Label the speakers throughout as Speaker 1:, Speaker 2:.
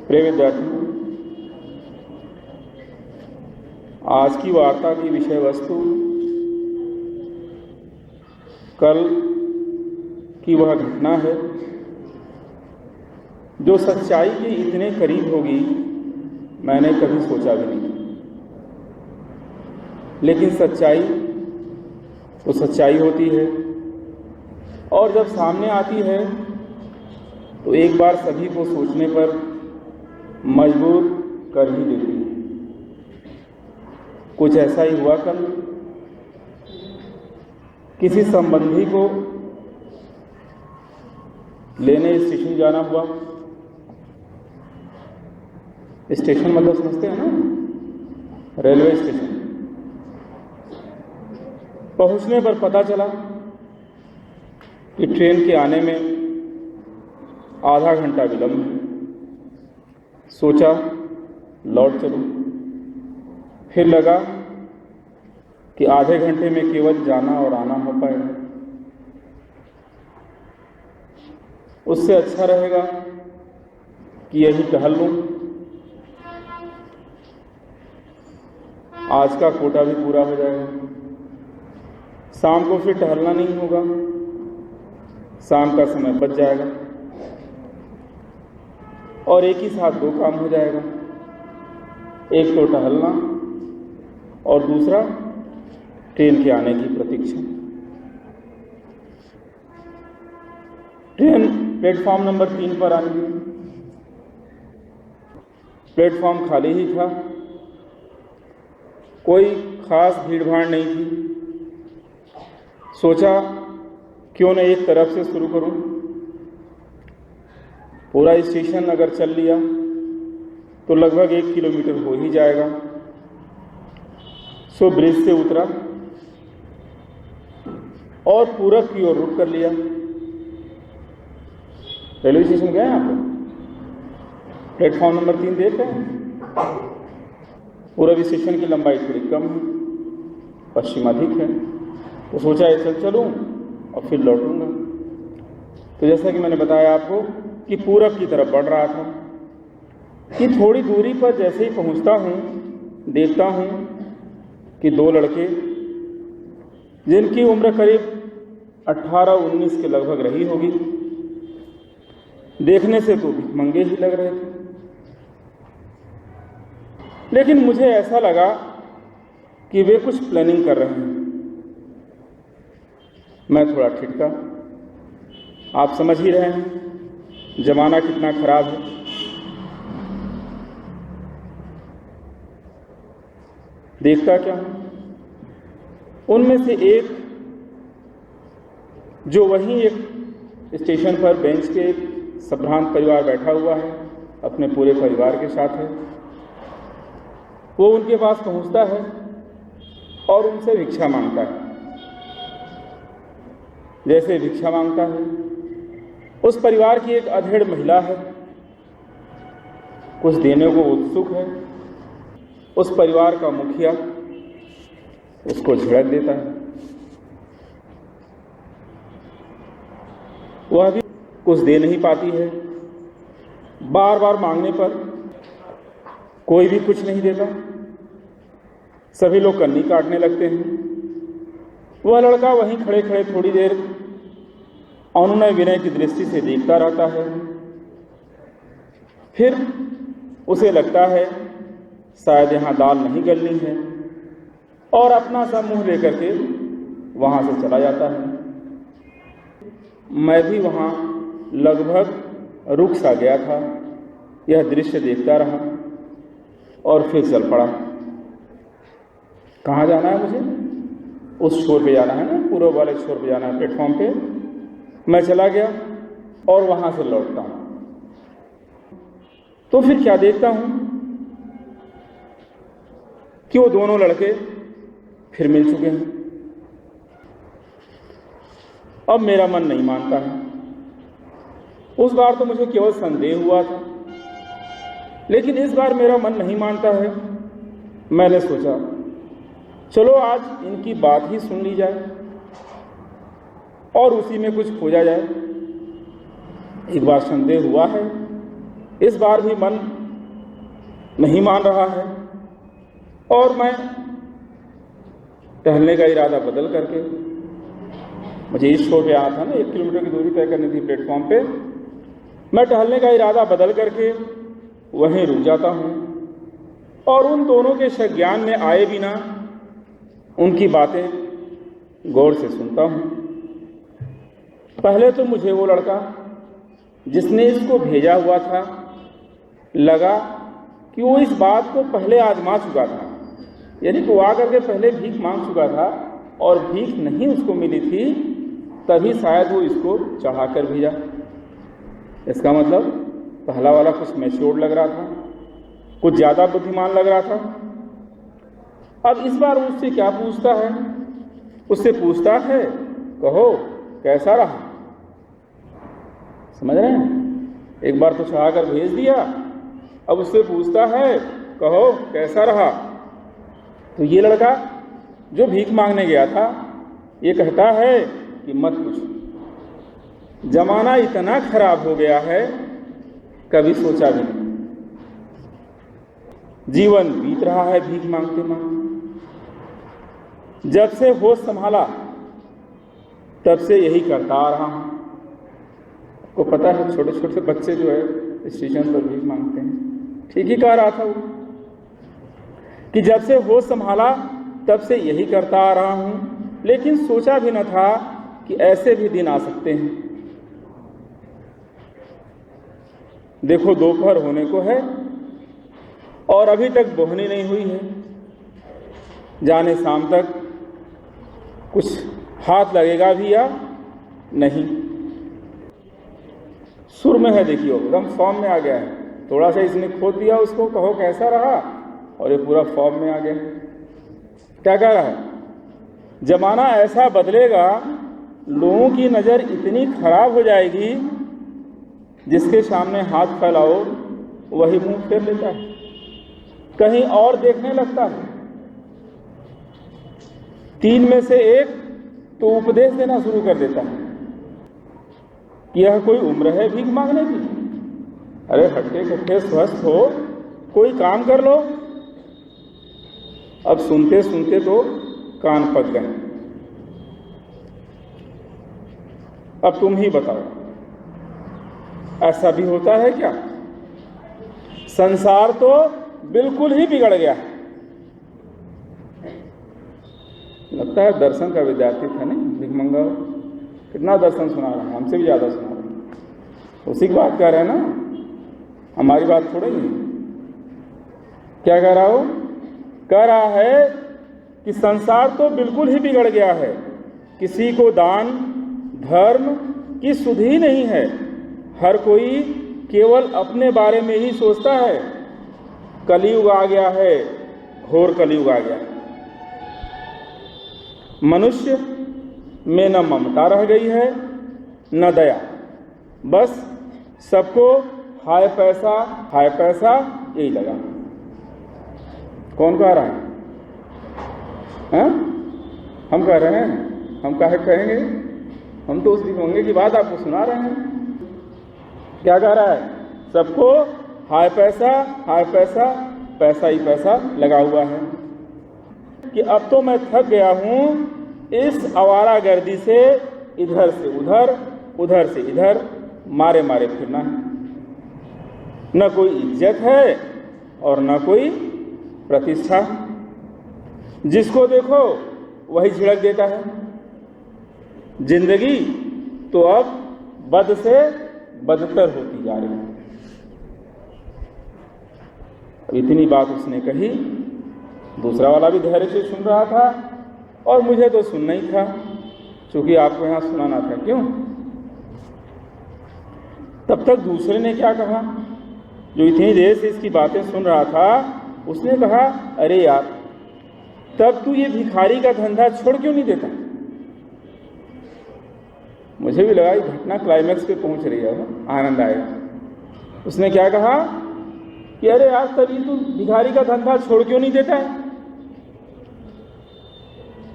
Speaker 1: प्रिय विद्यार्थियों, आज की वार्ता की विषय वस्तु कल की वह घटना है जो सच्चाई के इतने करीब होगी मैंने कभी सोचा भी नहीं। लेकिन सच्चाई तो सच्चाई होती है और जब सामने आती है तो एक बार सभी को सोचने पर मजबूर कर ही देती है। कुछ ऐसा ही हुआ कल। किसी संबंधी को लेने स्टेशन जाना हुआ। स्टेशन मतलब समझते हैं ना, रेलवे स्टेशन। पहुंचने पर पता चला कि ट्रेन के आने में आधा घंटा विलंब है। सोचा लौट चलूं। फिर लगा कि आधे घंटे में केवल जाना और आना हो पाएगा। उससे अच्छा रहेगा कि यही टहल लूं। आज का कोटा भी पूरा हो जाएगा। शाम को फिर टहलना नहीं होगा, शाम का समय बच जाएगा और एक ही साथ दो काम हो जाएगा। एक तो टहलना और दूसरा ट्रेन के आने की प्रतीक्षा। ट्रेन प्लेटफॉर्म नंबर 3 पर आई। प्लेटफॉर्म खाली ही था, कोई खास भीड़-भाड़ नहीं थी। सोचा क्यों न एक तरफ से शुरू करूं। पूरा स्टेशन अगर चल लिया तो लगभग 1 किलोमीटर हो ही जाएगा। सो ब्रिज से उतरा और पूरब की ओर रुख कर लिया। रेलवे स्टेशन गए आप लोग? प्लेटफॉर्म नंबर 3 देख रहे हैं? पूरब स्टेशन की लंबाई थोड़ी कम है, पश्चिम अधिक है। तो सोचा ऐसे चलूं और फिर लौटूंगा। तो जैसा कि मैंने बताया आपको कि पूरब की तरफ बढ़ रहा था कि थोड़ी दूरी पर जैसे ही पहुंचता हूं देखता हूं कि 2 लड़के जिनकी उम्र करीब 18-19 के लगभग रही होगी, देखने से तो भिखमंगे ही लग रहे थे। लेकिन मुझे ऐसा लगा कि वे कुछ प्लानिंग कर रहे हैं। मैं थोड़ा ठिठका। आप समझ ही रहे हैं जमाना कितना खराब है। देखता क्या हूं, उनमें से एक जो वहीं एक स्टेशन पर बेंच पे एक संभ्रांत परिवार बैठा हुआ है, अपने पूरे परिवार के साथ है, वो उनके पास पहुंचता है और उनसे भिक्षा मांगता है। जैसे भिक्षा मांगता है, उस परिवार की एक अधेड़ महिला है, कुछ देने को उत्सुक है। उस परिवार का मुखिया उसको झिड़क देता है। वह भी कुछ दे नहीं पाती है। बार बार मांगने पर कोई भी कुछ नहीं देता। सभी लोग कन्नी काटने लगते हैं। वह लड़का वहीं खड़े खड़े थोड़ी देर अनुनय विनय की दृष्टि से देखता रहता है। फिर उसे लगता है शायद यहाँ दाल नहीं गलनी है और अपना सा मुंह लेकर के वहाँ से चला जाता है। मैं भी वहाँ लगभग रुक सा गया था। यह दृश्य देखता रहा और फिर चल पड़ा। कहाँ जाना है मुझे? उस छोर पे जाना है ना, पूर्व वाले छोर पे जाना है, प्लेटफॉर्म पे। मैं चला गया और वहाँ से लौटता हूँ तो फिर क्या देखता हूँ कि वो दोनों लड़के फिर मिल चुके हैं। अब मेरा मन नहीं मानता है। उस बार तो मुझे केवल संदेह हुआ था, लेकिन इस बार मेरा मन नहीं मानता है। मैंने सोचा चलो आज इनकी बात ही सुन ली जाए और उसी में कुछ खोजा जाए। एक बार संदेह हुआ है इस बार भी मन नहीं मान रहा है और मैं टहलने का इरादा बदल करके, मुझे इस छोर पे आना था ना, 1 किलोमीटर की दूरी तय करनी थी प्लेटफॉर्म पे, मैं टहलने का इरादा बदल करके वहीं रुक जाता हूँ और उन दोनों के संज्ञान में आए बिना उनकी बातें गौर से सुनता हूँ। पहले तो मुझे वो लड़का जिसने इसको भेजा हुआ था लगा कि वो इस बात को पहले आजमा चुका था, यानी वो आकर के पहले भीख मांग चुका था और भीख नहीं उसको मिली थी, तभी शायद वो इसको चढ़ाकर भेजा। इसका मतलब पहला वाला कुछ मैच्योर लग रहा था, कुछ ज़्यादा बुद्धिमान लग रहा था। अब इस बार उससे क्या पूछता है? उससे पूछता है, कहो कैसा रहा? समझ रहे हैं? एक बार तो चढ़ाकर भेज दिया, अब उससे पूछता है, कहो कैसा रहा? तो ये लड़का जो भीख मांगने गया था ये कहता है कि मत पूछो, जमाना इतना खराब हो गया है कभी सोचा भी नहीं। जीवन बीत रहा है भीख मांगते मांगते। जब से होश संभाला तब से यही करता आ रहा हूं। को पता है छोटे छोटे बच्चे जो है स्टेशन पर भीख मांगते हैं। ठीक ही कह रहा था वो कि जब से होश संभाला तब से यही करता आ रहा हूं, लेकिन सोचा भी न था कि ऐसे भी दिन आ सकते हैं। देखो दोपहर होने को है और अभी तक बोहनी नहीं हुई है, जाने शाम तक कुछ हाथ लगेगा भी या नहीं। सुर में है, देखियो एकदम फॉर्म में आ गया है। थोड़ा सा इसने खोद दिया उसको, कहो कैसा रहा, और ये पूरा फॉर्म में आ गया। क्या कह रहा है? जमाना ऐसा बदलेगा, लोगों की नज़र इतनी खराब हो जाएगी, जिसके सामने हाथ फैलाओ वही मुंह फेर लेता है, कहीं और देखने लगता है। 3 में से 1 तो उपदेश देना शुरू कर देता है कि यह कोई उम्र है भीख मांगने की? अरे हट्टे कट्टे स्वस्थ हो, कोई काम कर लो। अब सुनते सुनते तो कान पक गए। अब तुम ही बताओ, ऐसा भी होता है क्या? संसार तो बिल्कुल ही बिगड़ गया है। लगता है दर्शन का विद्यार्थी था नहीं भिखमंगा, कितना दर्शन सुना रहा है, हमसे भी ज़्यादा सुना रहा है। उसी की बात कर रहे हैं ना, हमारी बात थोड़ी है। क्या कह रहा हो? कह रहा है कि संसार तो बिल्कुल ही बिगड़ गया है, किसी को दान धर्म की सुध ही नहीं है, हर कोई केवल अपने बारे में ही सोचता है। कलयुग आ गया है, घोर कलयुग आ गया है। मनुष्य में न ममता रह गई है न दया, बस सबको हाय पैसा यही लगा। कौन कह रहा है? हाँ? हम कह रहे हैं। हम काहे कहेंगे? हम तो उस भिखमंगे की बात आपको सुना रहे हैं। क्या कह रहा है? सबको हाय पैसा पैसा ही पैसा लगा हुआ है कि अब तो मैं थक गया हूं इस आवारागर्दी से, इधर से उधर से इधर मारे मारे फिरना है। न कोई इज्जत है और न कोई प्रतिष्ठा। जिसको देखो वही झिड़क देता है। जिंदगी तो अब बद से बदतर होती जा रही है। इतनी बात उसने कही, दूसरा वाला भी धैर्य से सुन रहा था और मुझे तो सुनना ही था, क्योंकि आपको यहां सुनाना था। क्यों? तब तक दूसरे ने क्या कहा, जो इतनी देर से इसकी बातें सुन रहा था, उसने कहा, अरे यार तब तू ये भिखारी का धंधा छोड़ क्यों नहीं देता? मुझे भी लगा ये घटना क्लाइमैक्स पे पहुंच रही है, आनंद आएगा। उसने क्या कहा कि अरे यार तभी तू भिखारी का धंधा छोड़ क्यों नहीं देता है?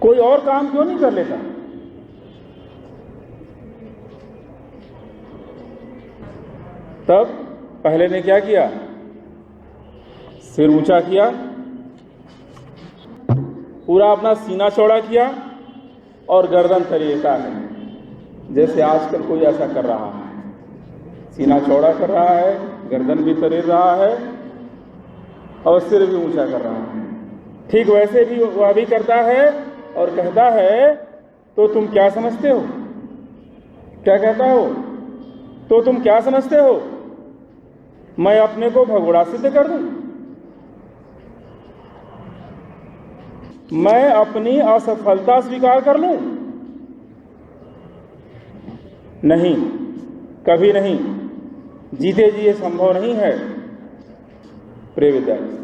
Speaker 1: कोई और काम क्यों नहीं कर लेता? तब पहले ने क्या किया, सिर ऊंचा किया, पूरा अपना सीना चौड़ा किया और गर्दन तरीका है, जैसे आजकल कोई ऐसा कर रहा है, सीना चौड़ा कर रहा है, गर्दन भी तरेर रहा है और सिर भी ऊंचा कर रहा है। ठीक वैसे भी वह भी करता है और कहता है तो तुम क्या समझते हो, क्या कहता हो, तो तुम क्या समझते हो, मैं अपने को भगोड़ा सिद्ध कर दूं, मैं अपनी असफलता स्वीकार कर लूं? नहीं, कभी नहीं, जीते जी ये संभव नहीं है। प्रिय विद्यार्थी,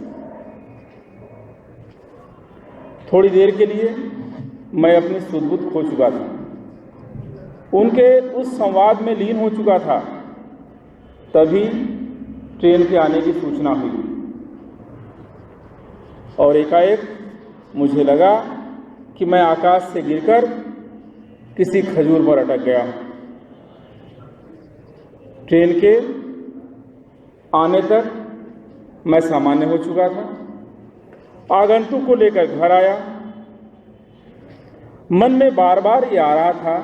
Speaker 1: थोड़ी देर के लिए मैं अपनी सुध-बुध खो चुका था, उनके उस संवाद में लीन हो चुका था। तभी ट्रेन के आने की सूचना हुई और एकाएक मुझे लगा कि मैं आकाश से गिरकर किसी खजूर पर अटक गया। ट्रेन के आने तक मैं सामान्य हो चुका था। आगंतुक को लेकर घर आया। मन में बार बार ये आ रहा था,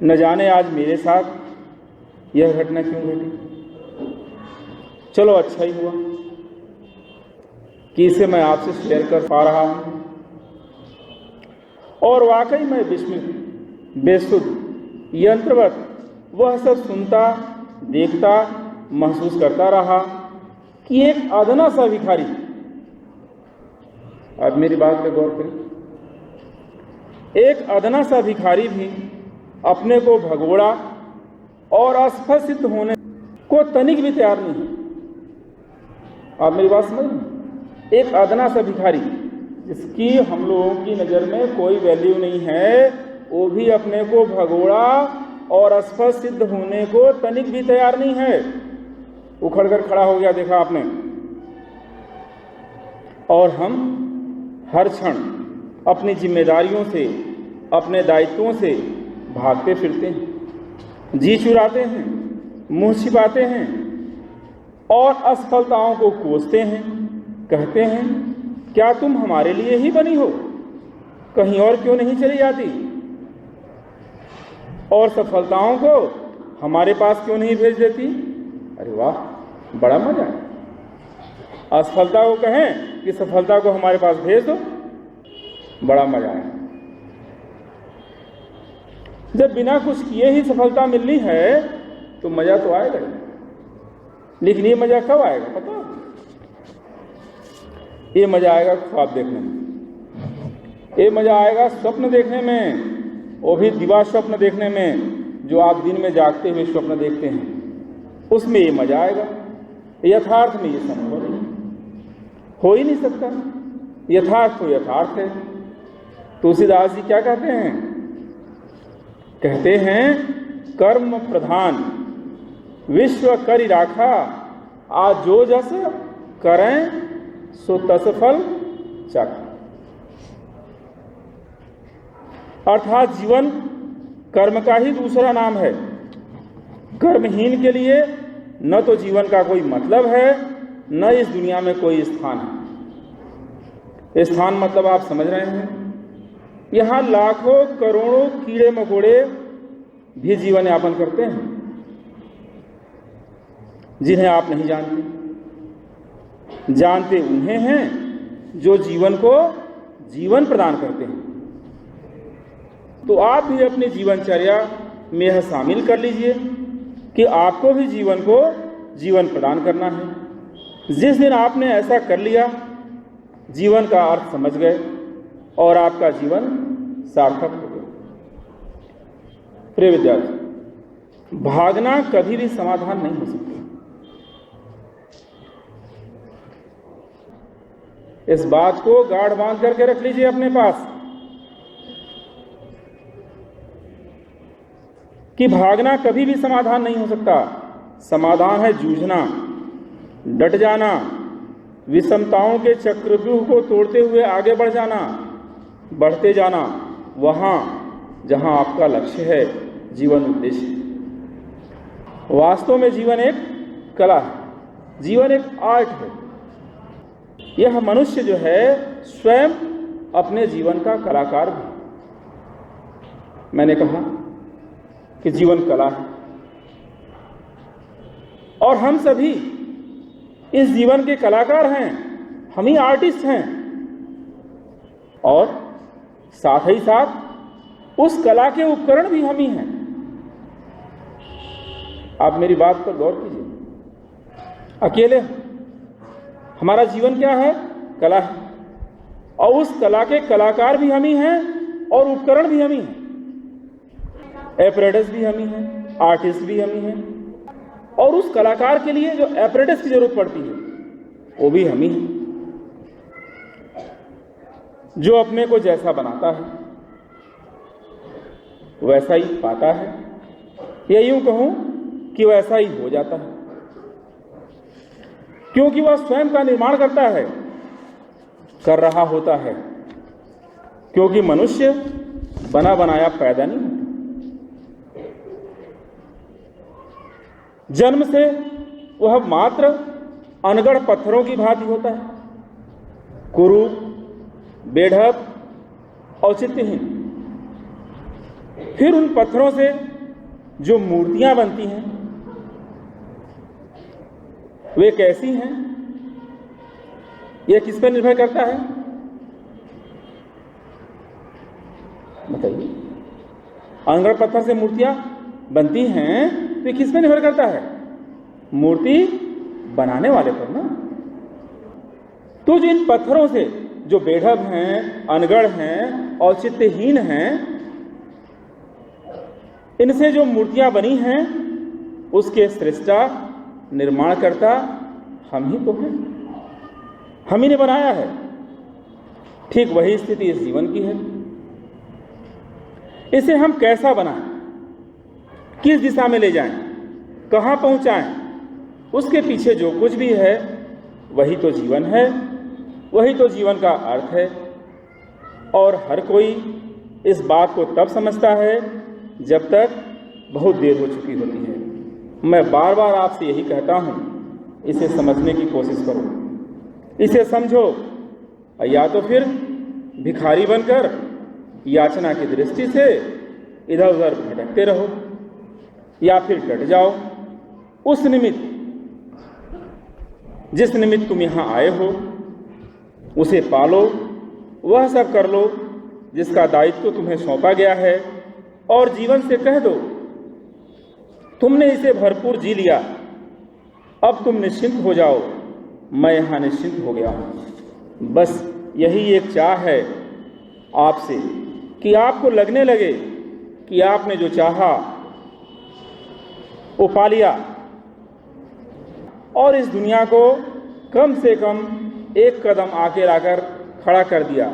Speaker 1: न जाने आज मेरे साथ यह घटना क्यों घटी। चलो अच्छा ही हुआ कि इसे मैं आपसे शेयर कर पा रहा हूं। और वाकई मैं विस्मित, बेसुध, यंत्रवत वह सब सुनता, देखता, महसूस करता रहा कि एक अदना सा भिखारी, अब मेरी बात पे गौर करें, एक अदना सा भिखारी भी अपने को भगोड़ा और असफल सिद्ध होने को तनिक भी तैयार नहीं है। आप मेरी बात समझ रहे? एक अदना सा भिखारी जिसकी हम लोगों की नज़र में कोई वैल्यू नहीं है, वो भी अपने को भगोड़ा और असफल सिद्ध होने को तनिक भी तैयार नहीं है। उखड़कर खड़ा हो गया, देखा आपने। और हम हर क्षण अपनी जिम्मेदारियों से, अपने दायित्वों से भागते फिरते हैं, जी चुराते हैं, मुंह छिपाते हैं और असफलताओं को कोसते हैं। कहते हैं क्या तुम हमारे लिए ही बनी हो, कहीं और क्यों नहीं चली जाती, और सफलताओं को हमारे पास क्यों नहीं भेज देती। अरे वाह, बड़ा मजा है। असफलता को कहें कि सफलता को हमारे पास भेज दो, बड़ा मजा है। जब बिना कुछ किए ही सफलता मिलनी है तो मजा तो आएगा, लेकिन ये मजा कब आएगा पता? ये मजा आएगा ख्वाब देखने में, ये मजा आएगा स्वप्न देखने में, वो भी दिवा स्वप्न देखने में, जो आप दिन में जागते हुए स्वप्न देखते हैं, उसमें ये मजा आएगा। यथार्थ में ये संभव नहीं, हो ही नहीं सकता। यथार्थ तो यथार्थ है। तुलसीदास जी क्या कहते हैं? कहते हैं कर्म प्रधान विश्व करि राखा, आज जो जस करें सो तस फल चाखा। अर्थात जीवन कर्म का ही दूसरा नाम है। कर्महीन के लिए न तो जीवन का कोई मतलब है, न इस दुनिया में कोई स्थान है। स्थान मतलब आप समझ रहे हैं, यहां लाखों करोड़ों कीड़े मकोड़े भी जीवन यापन करते हैं, जिन्हें आप नहीं जानते। जानते उन्हें हैं जो जीवन को जीवन प्रदान करते हैं। तो आप भी अपनी जीवनचर्या में यह शामिल कर लीजिए कि आपको भी जीवन को जीवन प्रदान करना है। जिस दिन आपने ऐसा कर लिया, जीवन का अर्थ समझ गए और आपका जीवन सार्थक हो गया। प्रिय विद्यार्थी, भागना कभी भी समाधान नहीं हो सकता। इस बात को गाढ़ बांध करके रख लीजिए अपने पास कि भागना कभी भी समाधान नहीं हो सकता। समाधान है जूझना, डट जाना, विषमताओं के चक्रव्यूह को तोड़ते हुए आगे बढ़ जाना, बढ़ते जाना वहां जहां आपका लक्ष्य है, जीवन उद्देश्य। वास्तव में जीवन एक कला है, जीवन एक आर्ट है। यह मनुष्य जो है स्वयं अपने जीवन का कलाकार भी। मैंने कहा कि जीवन कला है और हम सभी इस जीवन के कलाकार हैं, हम ही आर्टिस्ट हैं और साथ ही साथ उस कला के उपकरण भी हम ही हैं। आप मेरी बात पर गौर कीजिए, अकेले हमारा जीवन क्या है? कला है और उस कला के कलाकार भी हम ही हैं और उपकरण भी हम ही हैं, एपरेटस भी हम ही हैं, आर्टिस्ट भी हम ही हैं और उस कलाकार के लिए जो एपरेटस की जरूरत पड़ती है वो भी हम ही हैं। जो अपने को जैसा बनाता है वैसा ही पाता है, या यूं कहूं कि वैसा ही हो जाता है, क्योंकि वह स्वयं का निर्माण करता है, कर रहा होता है, क्योंकि मनुष्य बना बनाया पैदा नहीं होता। जन्म से वह मात्र अनगढ़ पत्थरों की भांति होता है, कुरूप, बेढप, औचित्यहीन। फिर उन पत्थरों से जो मूर्तियां बनती हैं वे कैसी हैं, यह किस पर निर्भर करता है? बताइए। अनगढ़ पत्थर से मूर्तियां बनती हैं तो किस पर निर्भर करता है? मूर्ति बनाने वाले पर ना। तो जो इन पत्थरों से जो बेढब हैं, अनगढ़ हैं, औचित्यहीन हैं, इनसे जो मूर्तियां बनी हैं उसके सृष्टा, निर्माणकर्ता हम ही तो हैं, हम ही ने बनाया है। ठीक वही स्थिति इस जीवन की है। इसे हम कैसा बनाएं, किस दिशा में ले जाएं, कहां पहुंचाएं, उसके पीछे जो कुछ भी है वही तो जीवन है, वही तो जीवन का अर्थ है। और हर कोई इस बात को तब समझता है जब तक बहुत देर हो चुकी होती है। मैं बार बार आपसे यही कहता हूं, इसे समझने की कोशिश करो, इसे समझो, या तो फिर भिखारी बनकर याचना की दृष्टि से इधर उधर भटकते रहो, या फिर डट जाओ। उस निमित्त, जिस निमित्त तुम यहां आए हो उसे पालो, वह सब कर लो जिसका दायित्व तुम्हें सौंपा गया है, और जीवन से कह दो तुमने इसे भरपूर जी लिया, अब तुम निश्चिंत हो जाओ, मैं यहां निश्चिंत हो गया हूं। बस यही एक चाह है आपसे कि आपको लगने लगे कि आपने जो चाहा वो पा लिया और इस दुनिया को कम से कम एक कदम आगे लाकर खड़ा कर दिया।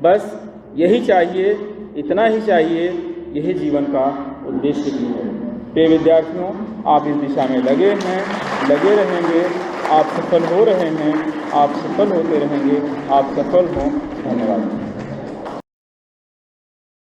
Speaker 1: बस यही चाहिए, इतना ही चाहिए, यही जीवन का उद्देश्य भी है। प्रिय विद्यार्थियों, आप इस दिशा में लगे हैं, लगे रहेंगे, आप सफल हो रहे हैं, आप सफल होते रहेंगे, आप सफल हों। धन्यवाद।